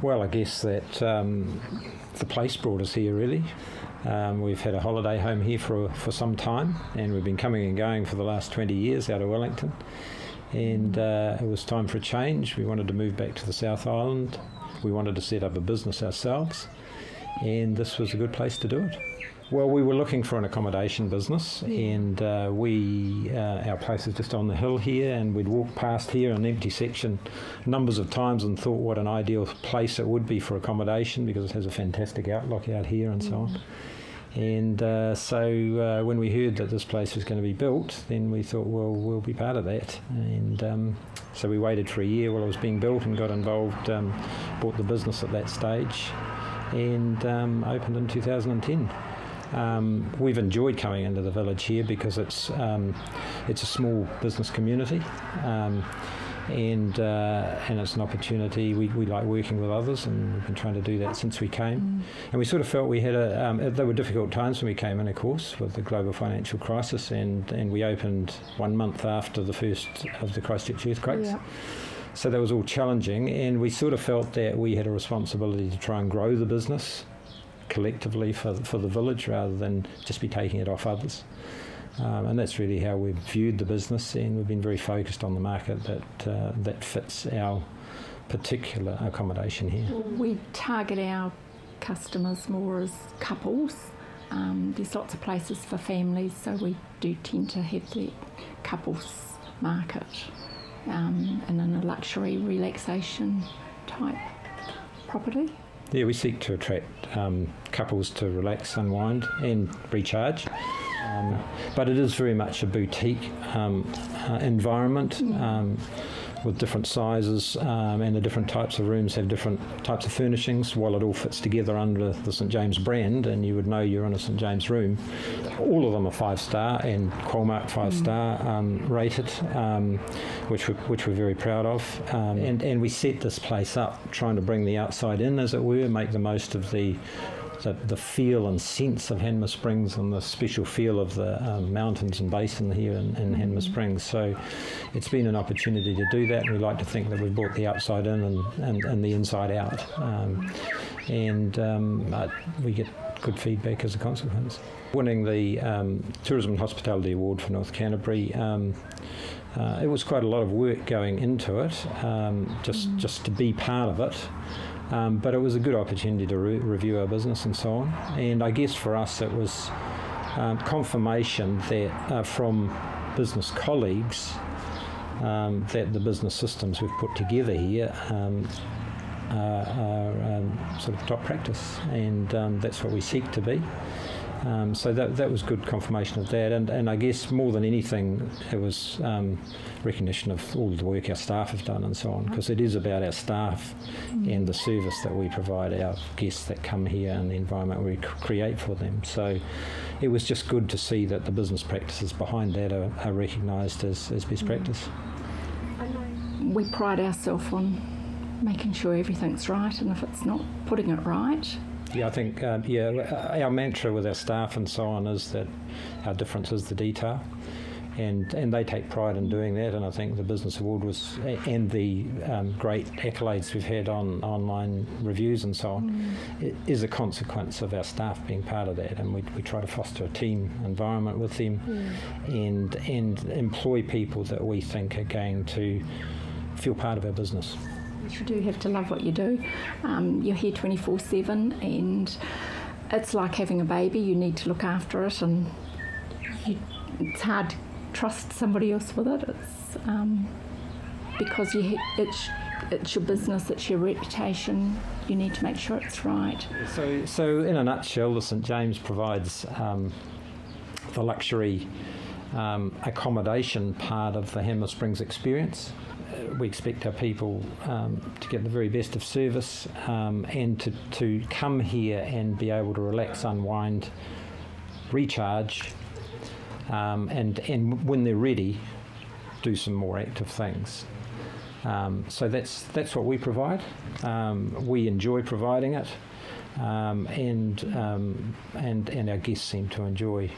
Well, I guess that the place brought us here, really. We've had a holiday home here for some time, and we've been coming and going for the last 20 years out of Wellington. And it was time for a change. We wanted to move back to the South Island. We wanted to set up a business ourselves, and this was a good place to do it. Well, we were looking for an accommodation business, and our place is just on the hill here, and we'd walked past here, an empty section, numbers of times, and thought what an ideal place it would be for accommodation, because it has a fantastic outlook out here and so on. And so when we heard that this place was going to be built, then we thought, well, we'll be part of that. And so we waited for a year while it was being built and got involved, bought the business at that stage, and opened in 2010. We've enjoyed coming into the village here because it's a small business community, and it's an opportunity. We like working with others, and we've been trying to do that since we came. And we sort of felt we had there were difficult times when we came in, of course, with the global financial crisis, and we opened 1 month after the first of the Christchurch earthquakes. Yeah. So that was all challenging, and we sort of felt that we had a responsibility to try and grow the business collectively for the village rather than just be taking it off others. And that's really how we've viewed the business, and we've been very focused on the market that fits our particular accommodation here. We target our customers more as couples. There's lots of places for families, so we do tend to have the couples market, and in a luxury relaxation type property. Yeah, we seek to attract couples to relax, unwind and recharge. But it is very much a boutique environment with different sizes, and the different types of rooms have different types of furnishings, while it all fits together under the St James brand, and you would know you're in a St James room. All of them are 5-star and Qualmark 5-star rated, which we're very proud of. And we set this place up trying to bring the outside in, as it were, make the most of the feel and sense of Hanmer Springs and the special feel of the mountains and basin here in Hanmer Springs. So it's been an opportunity to do that, and we like to think that we've brought the outside in and the inside out. We get good feedback as a consequence. Winning the Tourism and Hospitality Award for North Canterbury, it was quite a lot of work going into it, just to be part of it. But it was a good opportunity to review our business and so on. And I guess for us it was confirmation that from business colleagues that the business systems we've put together here are sort of top practice, and that's what we seek to be. So that was good confirmation of that, and I guess more than anything it was recognition of all the work our staff have done and so on, because it is about our staff and the service that we provide our guests that come here and the environment we create for them. So it was just good to see that the business practices behind that are recognised as best practice. We pride ourselves on making sure everything's right, and if it's not, putting it right. Yeah, I think our mantra with our staff and so on is that our difference is the detail, and they take pride in doing that. And I think the Business Award and the great accolades we've had on online reviews and so on is a consequence of our staff being part of that. And we try to foster a team environment with them, and employ people that we think are going to feel part of our business. You do have to love what you do. You're here 24/7, and it's like having a baby. You need to look after it, and it's hard to trust somebody else with it. It's because it's your business, it's your reputation. You need to make sure it's right. So in a nutshell, the St James provides the luxury accommodation part of the Hanmer Springs experience. We expect our people to get the very best of service, and to come here and be able to relax, unwind, recharge, and when they're ready, do some more active things. So that's what we provide. We enjoy providing it, and our guests seem to enjoy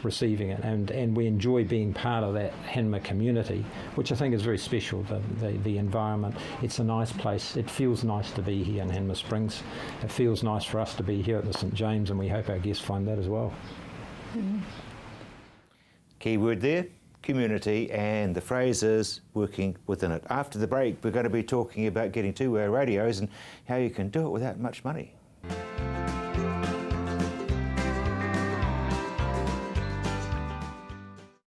receiving it, and we enjoy being part of that Hanma community, which I think is very special. The environment, it's a nice place. It feels nice to be here in Hanma Springs. It feels nice for us to be here at the St James, and we hope our guests find that as well. Key word there, community, and the phrase is working within it. After the break, we're going to be talking about getting two-way radios and how you can do it without much money.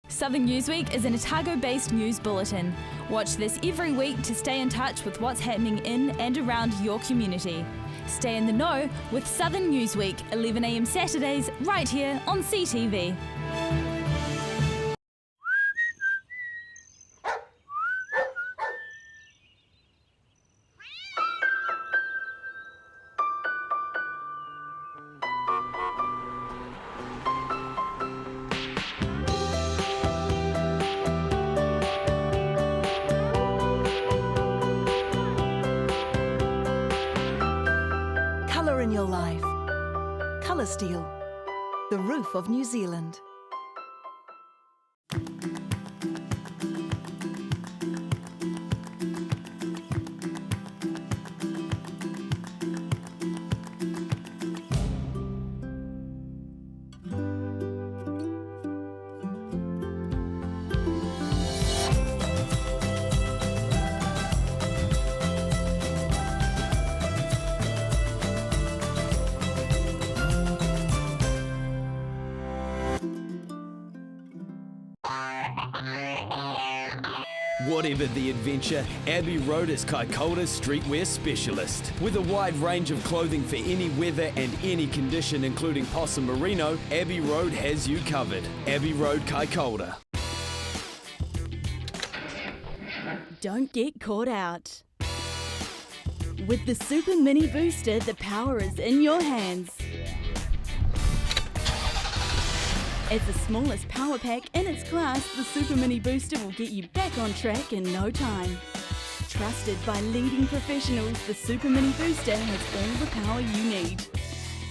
Southern Newsweek is an Otago-based news bulletin. Watch this every week to stay in touch with what's happening in and around your community. Stay in the know with Southern Newsweek, 11 a.m. Saturdays, right here on CTV. Colour in your life. Colour Steel, the roof of New Zealand. Whatever the adventure, Abbey Road is Kaikoura's streetwear specialist. With a wide range of clothing for any weather and any condition, including possum merino, Abbey Road has you covered. Abbey Road Kaikoura. Don't get caught out. With the Super Mini Booster, the power is in your hands. As the smallest power pack in its class, the Super Mini Booster will get you back on track in no time. Trusted by leading professionals, the Super Mini Booster has all the power you need.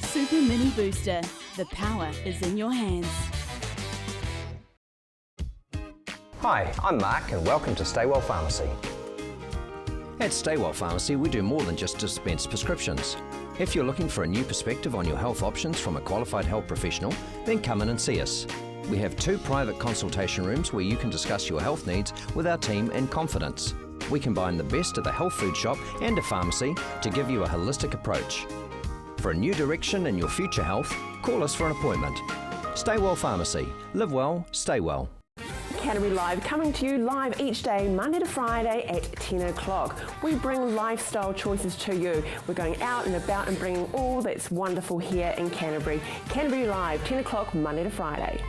Super Mini Booster, the power is in your hands. Hi, I'm Mark and welcome to Staywell Pharmacy. At Staywell Pharmacy, we do more than just dispense prescriptions. If you're looking for a new perspective on your health options from a qualified health professional, then come in and see us. We have 2 private consultation rooms where you can discuss your health needs with our team in confidence. We combine the best of the health food shop and a pharmacy to give you a holistic approach. For a new direction in your future health, call us for an appointment. Staywell Pharmacy. Live well, stay well. Canterbury Live, coming to you live each day, Monday to Friday at 10 o'clock. We bring lifestyle choices to you. We're going out and about and bringing all that's wonderful here in Canterbury. Canterbury Live, 10 o'clock, Monday to Friday.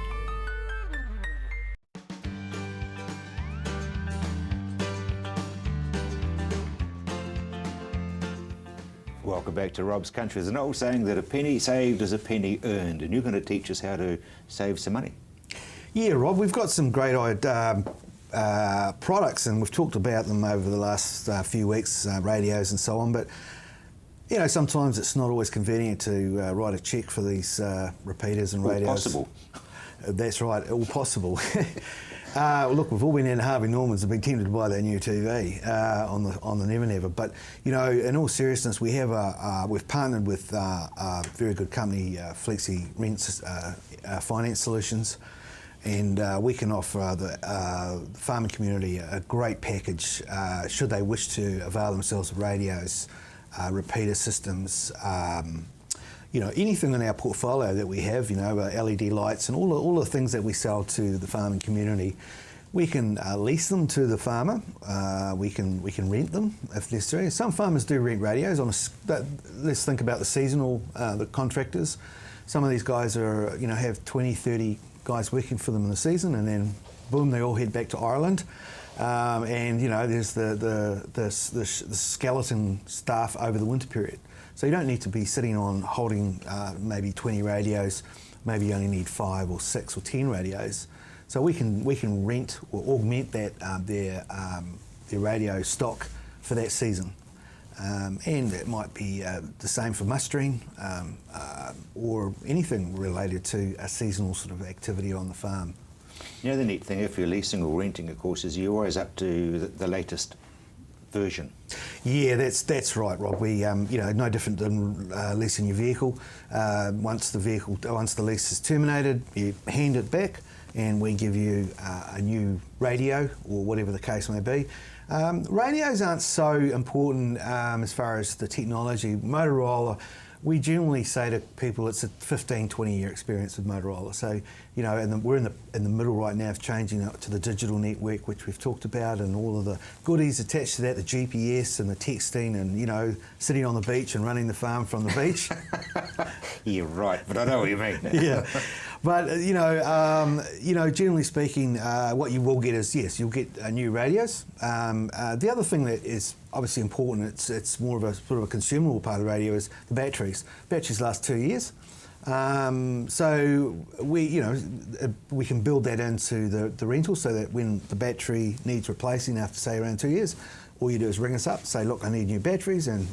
Welcome back to Rob's Country. There's an old saying that a penny saved is a penny earned, and you're going to teach us how to save some money. Yeah, Rob, we've got some great products, and we've talked about them over the last few weeks, radios and so on, but you know, sometimes it's not always convenient to write a cheque for these repeaters and radios. All possible. That's right, all possible. Look, we've all been in Harvey Norman's and been tempted to buy that new TV on the Never Never, but you know, in all seriousness, we've partnered with a very good company, Flexi Rents Finance Solutions. And we can offer the farming community a great package should they wish to avail themselves of radios, repeater systems, you know, anything in our portfolio that we have, you know, LED lights and all the things that we sell to the farming community. We can lease them to the farmer. We can rent them if necessary. Some farmers do rent radios. Let's think about the seasonal, the contractors. Some of these guys are, you know, have 20, 30 guys working for them in the season, and then boom, they all head back to Ireland, and you know, there's the skeleton staff over the winter period. So you don't need to be sitting on holding maybe 20 radios. Maybe you only need 5 or 6 or 10 radios. So we can rent or augment that their radio stock for that season. And it might be the same for mustering or anything related to a seasonal sort of activity on the farm. You know, the neat thing, if you're leasing or renting, of course, is you're always up to the latest version. Yeah, that's right, Rob. We, no different than leasing your vehicle. Once the lease is terminated, you hand it back, and we give you a new radio or whatever the case may be. Radios aren't so important as far as the technology. Motorola, we generally say to people it's a 15, 20-year experience with Motorola. So, and we're in the middle right now of changing it to the digital network, which we've talked about, and all of the goodies attached to that, the GPS and the texting and, sitting on the beach and running the farm from the beach. You're right, but I know what you mean. Yeah. But, generally speaking, what you will get is, yes, you'll get new radios. The other thing that is obviously important, it's more of a sort of a consumable part of the radio, is the batteries. Batteries last 2 years. So we can build that into the rental so that when the battery needs replacing after, say, around 2 years, all you do is ring us up, say, look, I need new batteries, and,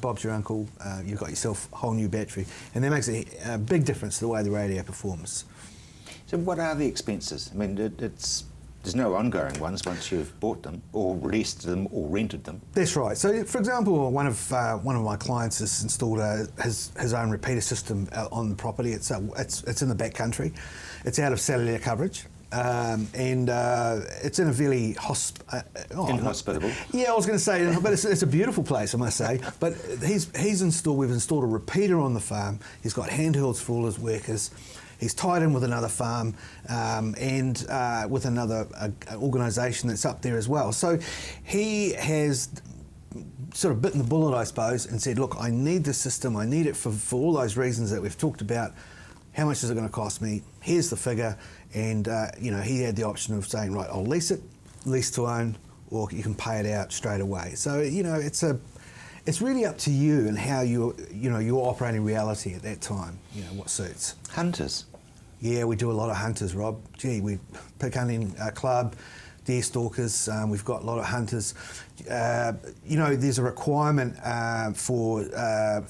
Bob's your uncle, you've got yourself a whole new battery. And that makes a big difference to the way the radio performs. So what are the expenses? I mean, there's no ongoing ones once you've bought them or leased them or rented them. That's right. So, for example, one of my clients has installed his own repeater system on the property. It's in the back country. It's out of cellular coverage. And it's in a very inhospitable. Yeah, I was going to say, but it's a beautiful place, I must say. But we've installed a repeater on the farm. He's got handhelds for all his workers. He's tied in with another farm and with another organisation that's up there as well. So he has sort of bitten the bullet, I suppose, and said, look, I need this system. I need it for all those reasons that we've talked about. How much is it going to cost me? Here's the figure. And, he had the option of saying, right, I'll lease it, lease to own, or you can pay it out straight away. So, it's really up to you and how your operating reality at that time, what suits. Hunters? Yeah, we do a lot of hunters, Rob. Gee, we pick hunting club, deer stalkers, we've got a lot of hunters. There's a requirement for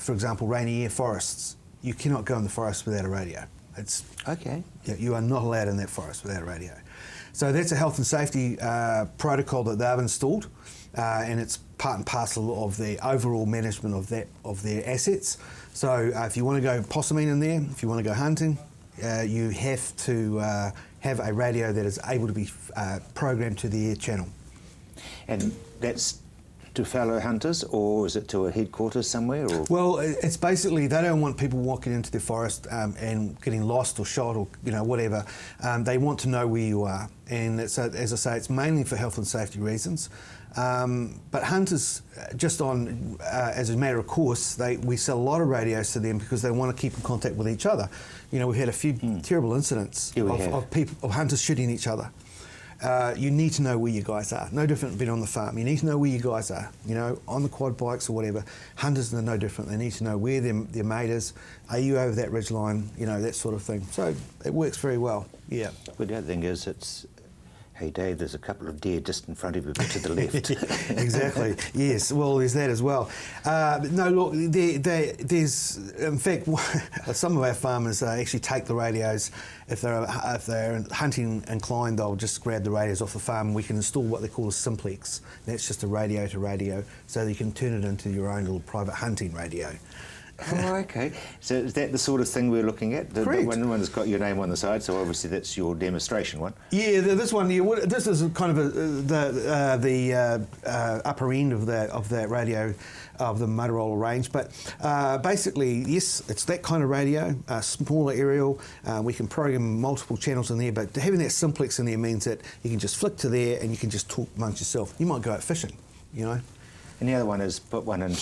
example, rainy air forests. You cannot go in the forest without a radio. It's okay. Yeah, you are not allowed in that forest without a radio. So that's a health and safety protocol that they've installed, and it's part and parcel of the overall management of their assets. So if you want to go possuming in there, if you want to go hunting, you have to have a radio that is able to be programmed to the air channel. And that's to fellow hunters, or is it to a headquarters somewhere? Or? Well, it's basically they don't want people walking into the forest and getting lost or shot or whatever. They want to know where you are, and as I say, it's mainly for health and safety reasons. But hunters, just on as a matter of course, we sell a lot of radios to them because they want to keep in contact with each other. We've had a few terrible incidents of hunters shooting each other. You need to know where you guys are. No different than being on the farm. You need to know where you guys are, on the quad bikes or whatever. Hunters are no different. They need to know where their mate is. Are you over that ridge line? That sort of thing. So it works very well, yeah. But the other thing is hey Dave, there's a couple of deer just in front of you, but to the left. Exactly, yes. Well, there's that as well. No, look, there's, in fact, some of our farmers actually take the radios. If they're hunting inclined, they'll just grab the radios off the farm. We can install what they call a simplex. That's just a radio to radio, so you can turn it into your own little private hunting radio. Oh, okay. So is that the sort of thing we're looking at? Correct. The one that's got your name on the side, so obviously that's your demonstration one. Yeah, this one. This is kind of the upper end of that radio of the Motorola range. But basically, yes, it's that kind of radio, smaller aerial. We can program multiple channels in there, but having that simplex in there means that you can just flick to there and you can just talk amongst yourself. You might go out fishing, And the other one is put one in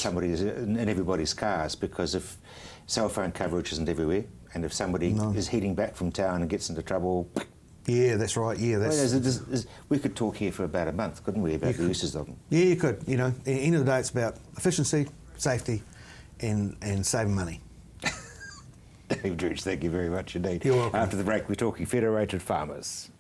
everybody's cars, because if cell phone coverage isn't everywhere, and if somebody is heading back from town and gets into trouble. Yeah, that's right. Yeah, we could talk here for about a month, couldn't we, about the uses of them? Yeah, you could. At the end of the day, it's about efficiency, safety, and saving money. Dave Dredge, thank you very much indeed. You're welcome. After the break, we're talking Federated Farmers.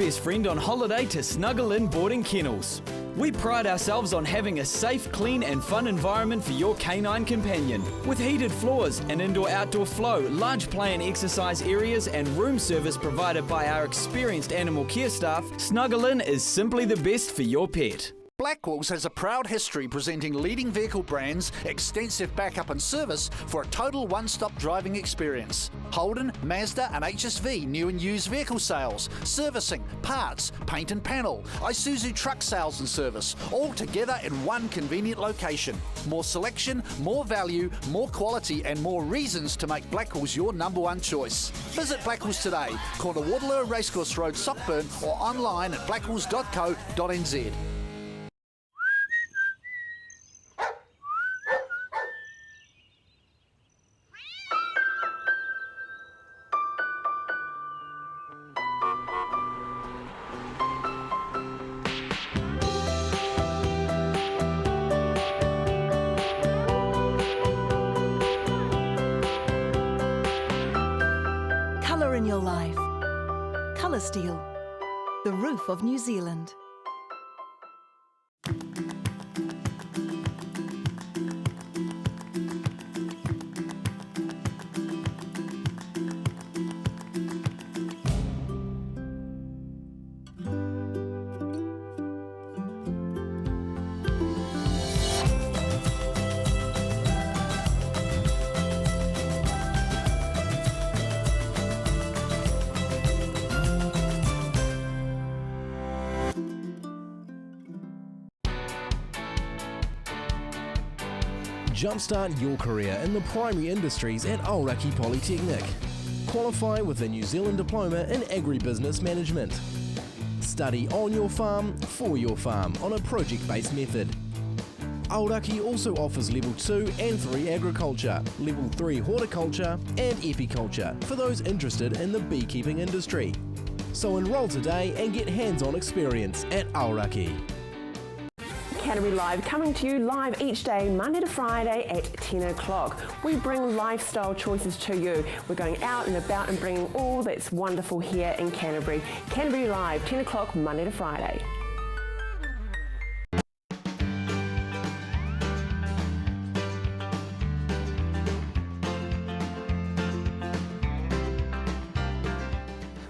best friend on holiday to snuggle in boarding kennels. We pride ourselves on having a safe, clean and fun environment for your canine companion. With heated floors, an indoor-outdoor flow, large play and exercise areas and room service provided by our experienced animal care staff, Snuggle In is simply the best for your pet. Blackwells has a proud history presenting leading vehicle brands, extensive backup and service for a total one-stop driving experience. Holden, Mazda and HSV new and used vehicle sales, servicing, parts, paint and panel, Isuzu truck sales and service, all together in one convenient location. More selection, more value, more quality and more reasons to make Blackwells your #1 choice. Visit Blackwells today, corner Waterloo Racecourse Road, Sockburn or online at blackwells.co.nz. Colour in your life. Colour Steel, the roof of New Zealand. Jumpstart your career in the primary industries at Aoraki Polytechnic. Qualify with a New Zealand Diploma in Agribusiness Management. Study on your farm, for your farm on a project-based method. Aoraki also offers Level 2 and 3 Agriculture, Level 3 Horticulture and Epiculture for those interested in the beekeeping industry. So enrol today and get hands-on experience at Aoraki. Canterbury Live, coming to you live each day, Monday to Friday at 10 o'clock. We bring lifestyle choices to you. We're going out and about and bringing all that's wonderful here in Canterbury. Canterbury Live, 10 o'clock, Monday to Friday.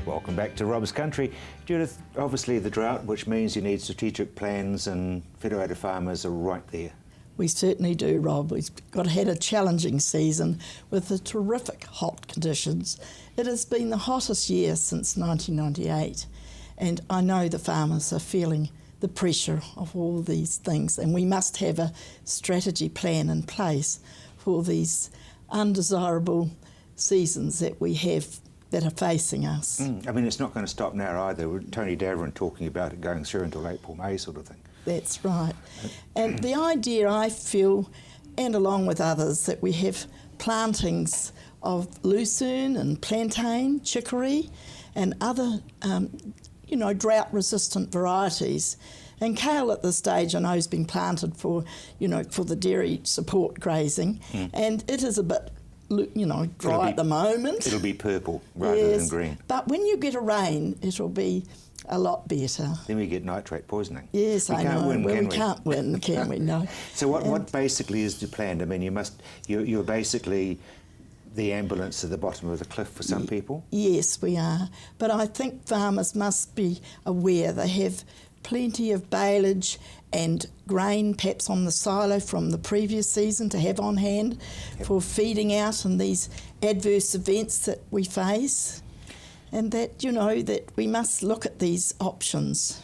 Welcome back to Rob's Country. Judith, obviously the drought, which means you need strategic plans, and Federated farmers are right there. We certainly do, Rob. We've had a challenging season with the terrific hot conditions. It has been the hottest year since 1998, and I know the farmers are feeling the pressure of all these things, and we must have a strategy plan in place for these undesirable seasons that we have that are facing us. I mean, it's not going to stop now either. Tony Davern talking about it going through until April, May sort of thing. That's right. And the idea, I feel, and along with others, that we have plantings of lucerne and plantain, chicory and other, drought-resistant varieties. And kale at this stage I know has been planted for the dairy support grazing, and it is a bit dry at the moment. It'll be purple rather than green. But when you get a rain, it'll be a lot better. Then we get nitrate poisoning. Yes, we can't win, we can't win, can we? No. So what basically is the plan? I mean, you're basically the ambulance at the bottom of the cliff for some people? Yes, we are. But I think farmers must be aware they have plenty of baleage and grain perhaps on the silo from the previous season to have on hand for feeding out in these adverse events that we face, and that that we must look at these options.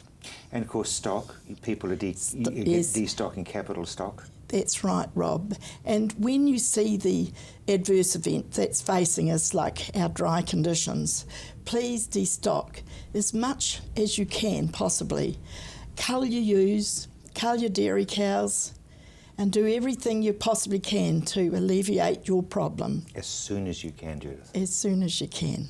And of course stock, people are destocking capital stock. That's right, Rob. And when you see the adverse event that's facing us, like our dry conditions, please destock as much as you can possibly. Cull your ewes, cull your dairy cows, and do everything you possibly can to alleviate your problem. As soon as you can, Judith. As soon as you can.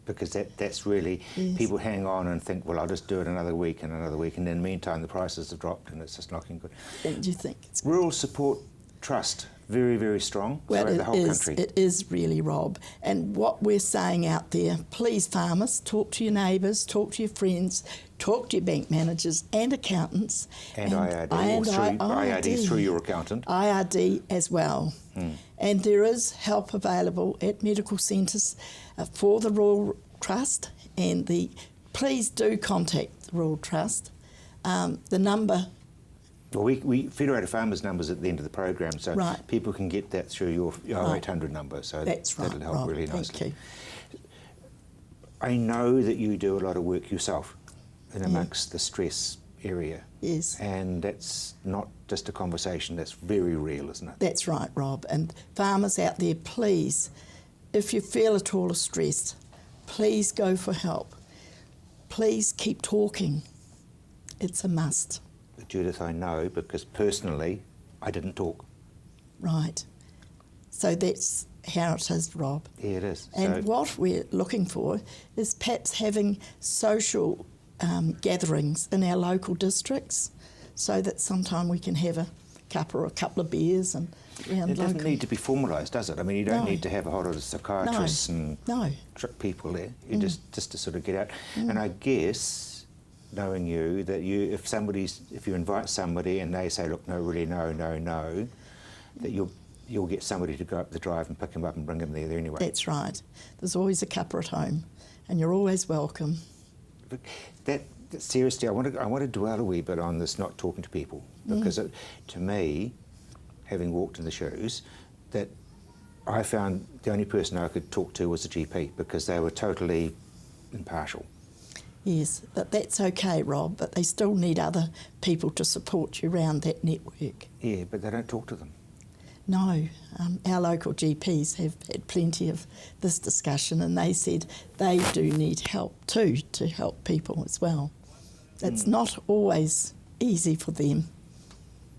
Because that's really, people hang on and think, well, I'll just do it another week, and in the meantime the prices have dropped and it's just not looking good. And you think it's rural support trust very, very strong Well, throughout the whole country. It is really, Rob. And what we're saying out there, please, farmers, talk to your neighbours, talk to your friends, talk to your bank managers and accountants. And IRD through your accountant. IRD as well. And there is help available at medical centres for the Rural Trust, and please do contact the Rural Trust. The number... Well, we Federated Farmers numbers at the end of the program, so people can get that through your 0800 number, so that'll help really nicely. Thank you. I know that you do a lot of work yourself in amongst the stress area. Yes. And that's not just a conversation, that's very real, isn't it? That's right, Rob. And farmers out there, please, if you feel at all stressed, please go for help. Please keep talking. It's a must. Judith, I know, because personally, I didn't talk. Right. So that's how it is, Rob. Yeah, it is. And what we're looking for is perhaps having social gatherings in our local districts, so that sometime we can have a couple of beers and around. It doesn't need to be formalised, does it? I mean, you don't need to have a whole lot of psychiatrists and people there. You just to sort of get out. And I guess, knowing you, that if you invite somebody and they say, look, no, really, no, that you'll get somebody to go up the drive and pick them up and bring them there anyway. That's right. There's always a cuppa at home, and you're always welcome. Seriously, I want to dwell a wee bit on this not talking to people, because to me, having walked in the shoes, that I found the only person I could talk to was the GP, because they were totally impartial. Yes, but that's okay, Rob, but they still need other people to support you around that network. Yeah, but they don't talk to them. No, our local GPs have had plenty of this discussion, and they said they do need help too, to help people as well. It's not always easy for them.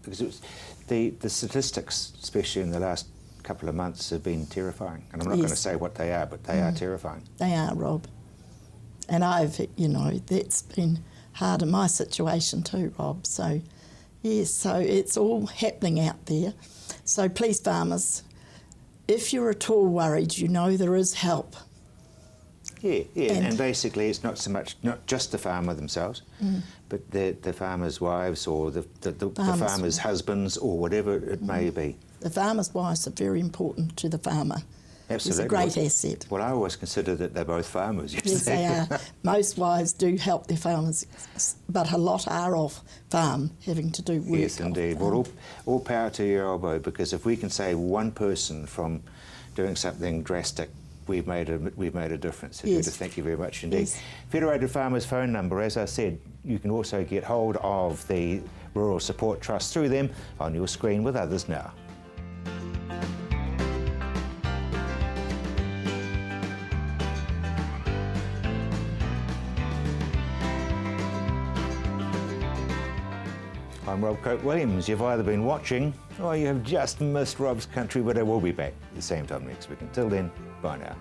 Because the statistics, especially in the last couple of months, have been terrifying. And I'm not going to say what they are, but they are terrifying. They are, Rob. And that's been hard in my situation too, Rob. So, yes, so it's all happening out there. So please, farmers, if you're at all worried, there is help. Yeah, and basically it's not just the farmer themselves, but the farmers' wives or the farmers' husbands or whatever it may be. The farmers' wives are very important to the farmer. Absolutely. It's a great asset. Well, I always consider that they're both farmers. Yes, they are. Most wives do help their farmers, but a lot are off farm, having to do work. Yes, indeed. Well, all power to your elbow, because if we can save one person from doing something drastic, we've made a difference. So Judith, thank you very much indeed. Yes. Federated Farmers phone number, as I said, you can also get hold of the Rural Support Trust through them on your screen with others now. I'm Rob Cope-Williams. You've either been watching or you have just missed Rob's Country, but I will be back at the same time next week. Until then, bye now.